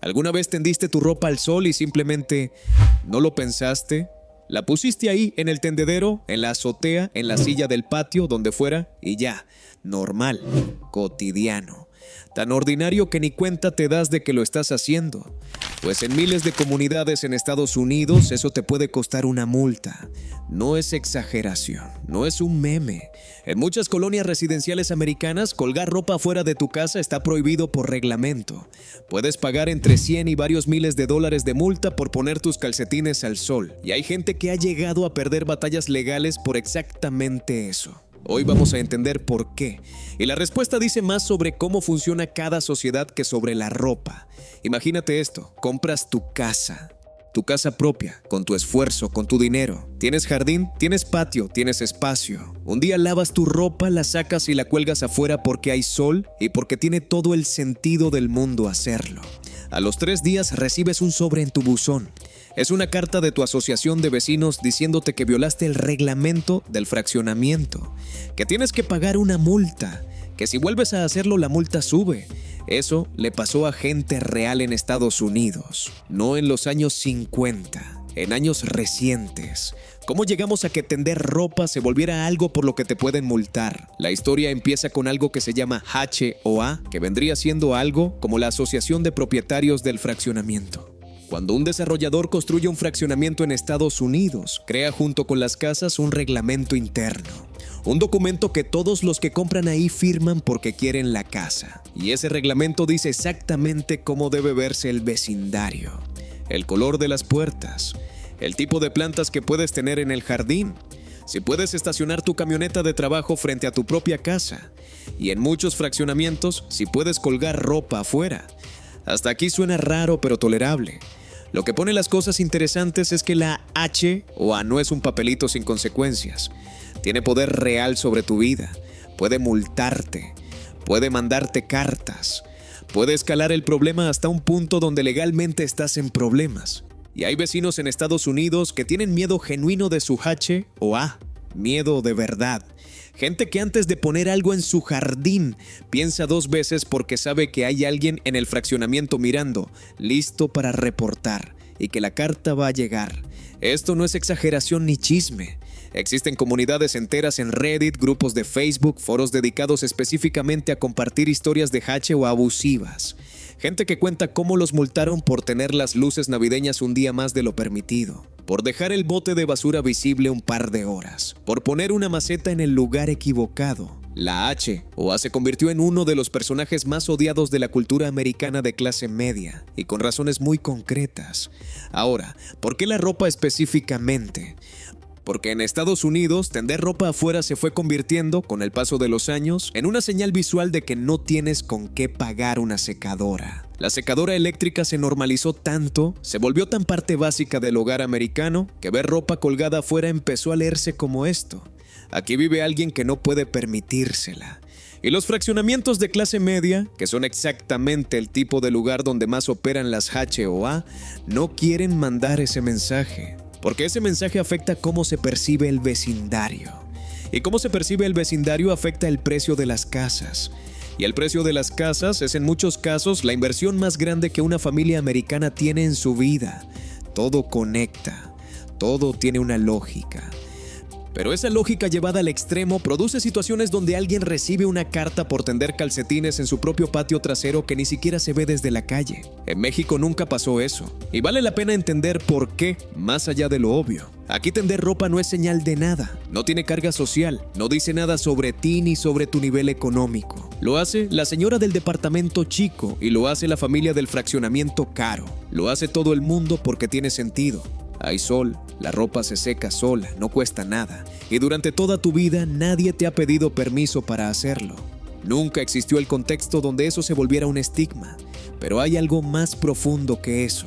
¿Alguna vez tendiste tu ropa al sol y simplemente no lo pensaste? La pusiste ahí, en el tendedero, en la azotea, en la silla del patio, donde fuera, y ya, normal, cotidiano. Tan ordinario que ni cuenta te das de que lo estás haciendo. Pues en miles de comunidades en Estados Unidos eso te puede costar una multa. No es exageración, no es un meme. En muchas colonias residenciales americanas, colgar ropa fuera de tu casa está prohibido por reglamento. Puedes pagar entre 100 y varios miles de dólares de multa por poner tus calcetines al sol. Y hay gente que ha llegado a perder batallas legales por exactamente eso. Hoy vamos a entender por qué. Y la respuesta dice más sobre cómo funciona cada sociedad que sobre la ropa. Imagínate esto, compras tu casa propia, con tu esfuerzo, con tu dinero. Tienes jardín, tienes patio, tienes espacio. Un día lavas tu ropa, la sacas y la cuelgas afuera porque hay sol y porque tiene todo el sentido del mundo hacerlo. A los 3 días recibes un sobre en tu buzón. Es una carta de tu asociación de vecinos diciéndote que violaste el reglamento del fraccionamiento, que tienes que pagar una multa, que si vuelves a hacerlo la multa sube. Eso le pasó a gente real en Estados Unidos, no en los años 50, en años recientes. ¿Cómo llegamos a que tender ropa se volviera algo por lo que te pueden multar? La historia empieza con algo que se llama HOA, que vendría siendo algo como la Asociación de Propietarios del Fraccionamiento. Cuando un desarrollador construye un fraccionamiento en Estados Unidos, crea junto con las casas un reglamento interno. Un documento que todos los que compran ahí firman porque quieren la casa. Y ese reglamento dice exactamente cómo debe verse el vecindario, el color de las puertas, el tipo de plantas que puedes tener en el jardín, si puedes estacionar tu camioneta de trabajo frente a tu propia casa. Y en muchos fraccionamientos, si puedes colgar ropa afuera. Hasta aquí suena raro pero tolerable. Lo que pone las cosas interesantes es que la HOA no es un papelito sin consecuencias. Tiene poder real sobre tu vida. Puede multarte. Puede mandarte cartas. Puede escalar el problema hasta un punto donde legalmente estás en problemas. Y hay vecinos en Estados Unidos que tienen miedo genuino de su HOA. Miedo de verdad. Gente que antes de poner algo en su jardín piensa 2 veces porque sabe que hay alguien en el fraccionamiento mirando, listo para reportar, y que la carta va a llegar. Esto no es exageración ni chisme. Existen comunidades enteras en Reddit, grupos de Facebook, foros dedicados específicamente a compartir historias de HOA abusivas. Gente que cuenta cómo los multaron por tener las luces navideñas un día más de lo permitido, por dejar el bote de basura visible un par de horas, por poner una maceta en el lugar equivocado. La HOA se convirtió en uno de los personajes más odiados de la cultura americana de clase media, y con razones muy concretas. Ahora, ¿por qué la ropa específicamente? Porque en Estados Unidos, tender ropa afuera se fue convirtiendo, con el paso de los años, en una señal visual de que no tienes con qué pagar una secadora. La secadora eléctrica se normalizó tanto, se volvió tan parte básica del hogar americano, que ver ropa colgada afuera empezó a leerse como esto. Aquí vive alguien que no puede permitírsela. Y los fraccionamientos de clase media, que son exactamente el tipo de lugar donde más operan las HOA, no quieren mandar ese mensaje. Porque ese mensaje afecta cómo se percibe el vecindario. Y cómo se percibe el vecindario afecta el precio de las casas. Y el precio de las casas es en muchos casos la inversión más grande que una familia americana tiene en su vida. Todo conecta, todo tiene una lógica. Pero esa lógica llevada al extremo produce situaciones donde alguien recibe una carta por tender calcetines en su propio patio trasero que ni siquiera se ve desde la calle. En México nunca pasó eso. Y vale la pena entender por qué, más allá de lo obvio. Aquí tender ropa no es señal de nada, no tiene carga social, no dice nada sobre ti ni sobre tu nivel económico. Lo hace la señora del departamento chico y lo hace la familia del fraccionamiento caro. Lo hace todo el mundo porque tiene sentido. Hay sol, la ropa se seca sola, no cuesta nada. Y durante toda tu vida nadie te ha pedido permiso para hacerlo. Nunca existió el contexto donde eso se volviera un estigma. Pero hay algo más profundo que eso.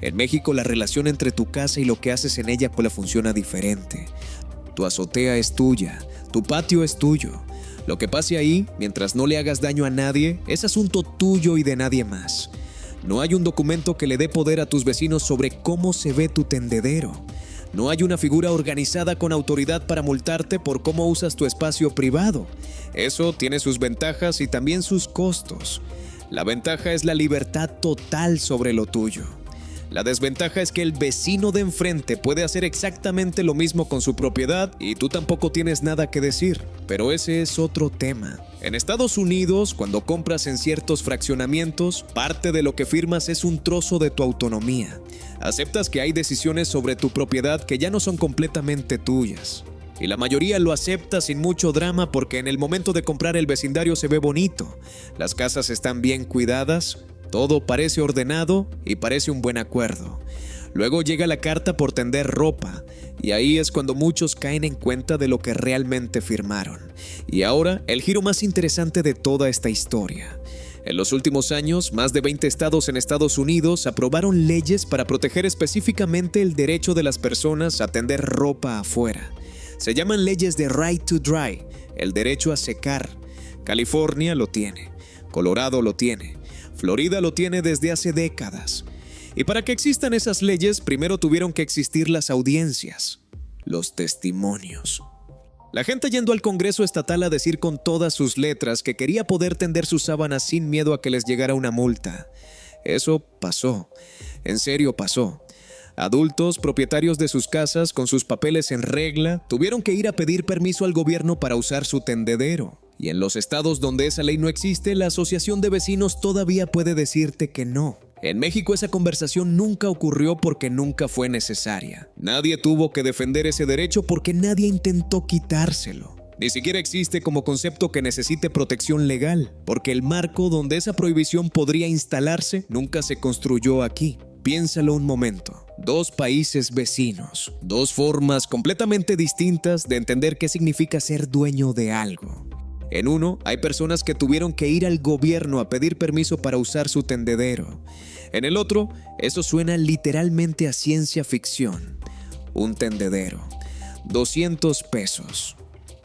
En México la relación entre tu casa y lo que haces en ella funciona diferente. Tu azotea es tuya, tu patio es tuyo. Lo que pase ahí, mientras no le hagas daño a nadie, es asunto tuyo y de nadie más. No hay un documento que le dé poder a tus vecinos sobre cómo se ve tu tendedero. No hay una figura organizada con autoridad para multarte por cómo usas tu espacio privado. Eso tiene sus ventajas y también sus costos. La ventaja es la libertad total sobre lo tuyo. La desventaja es que el vecino de enfrente puede hacer exactamente lo mismo con su propiedad y tú tampoco tienes nada que decir. Pero ese es otro tema. En Estados Unidos, cuando compras en ciertos fraccionamientos, parte de lo que firmas es un trozo de tu autonomía. Aceptas que hay decisiones sobre tu propiedad que ya no son completamente tuyas. Y la mayoría lo acepta sin mucho drama porque en el momento de comprar el vecindario se ve bonito. Las casas están bien cuidadas. Todo parece ordenado y parece un buen acuerdo. Luego llega la carta por tender ropa y ahí es cuando muchos caen en cuenta de lo que realmente firmaron. Y ahora, el giro más interesante de toda esta historia. En los últimos años, más de 20 estados en Estados Unidos aprobaron leyes para proteger específicamente el derecho de las personas a tender ropa afuera. Se llaman leyes de Right to Dry, el derecho a secar. California lo tiene, Colorado lo tiene, Florida lo tiene desde hace décadas. Y para que existan esas leyes, primero tuvieron que existir las audiencias, los testimonios. La gente yendo al Congreso Estatal a decir con todas sus letras que quería poder tender sus sábanas sin miedo a que les llegara una multa. Eso pasó. En serio pasó. Adultos, propietarios de sus casas, con sus papeles en regla, tuvieron que ir a pedir permiso al gobierno para usar su tendedero. Y en los estados donde esa ley no existe, la asociación de vecinos todavía puede decirte que no. En México esa conversación nunca ocurrió porque nunca fue necesaria. Nadie tuvo que defender ese derecho porque nadie intentó quitárselo. Ni siquiera existe como concepto que necesite protección legal, porque el marco donde esa prohibición podría instalarse nunca se construyó aquí. Piénsalo un momento. Dos países vecinos, dos formas completamente distintas de entender qué significa ser dueño de algo. En uno, hay personas que tuvieron que ir al gobierno a pedir permiso para usar su tendedero. En el otro, eso suena literalmente a ciencia ficción. Un tendedero. 200 pesos.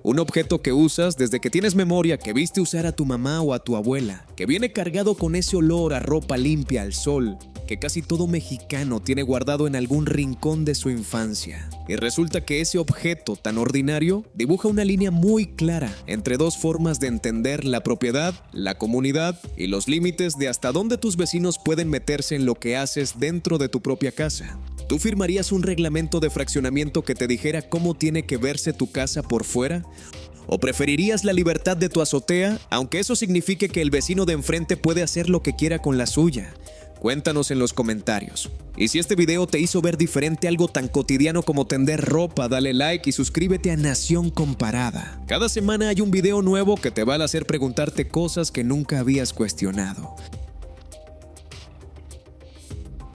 Un objeto que usas desde que tienes memoria, que viste usar a tu mamá o a tu abuela, que viene cargado con ese olor a ropa limpia al sol, que casi todo mexicano tiene guardado en algún rincón de su infancia. Y resulta que ese objeto tan ordinario dibuja una línea muy clara entre dos formas de entender la propiedad, la comunidad y los límites de hasta dónde tus vecinos pueden meterse en lo que haces dentro de tu propia casa. ¿Tú firmarías un reglamento de fraccionamiento que te dijera cómo tiene que verse tu casa por fuera? ¿O preferirías la libertad de tu azotea, aunque eso signifique que el vecino de enfrente puede hacer lo que quiera con la suya? Cuéntanos en los comentarios. Y si este video te hizo ver diferente algo tan cotidiano como tender ropa, dale like y suscríbete a Nación Comparada. Cada semana hay un video nuevo que te va a hacer preguntarte cosas que nunca habías cuestionado.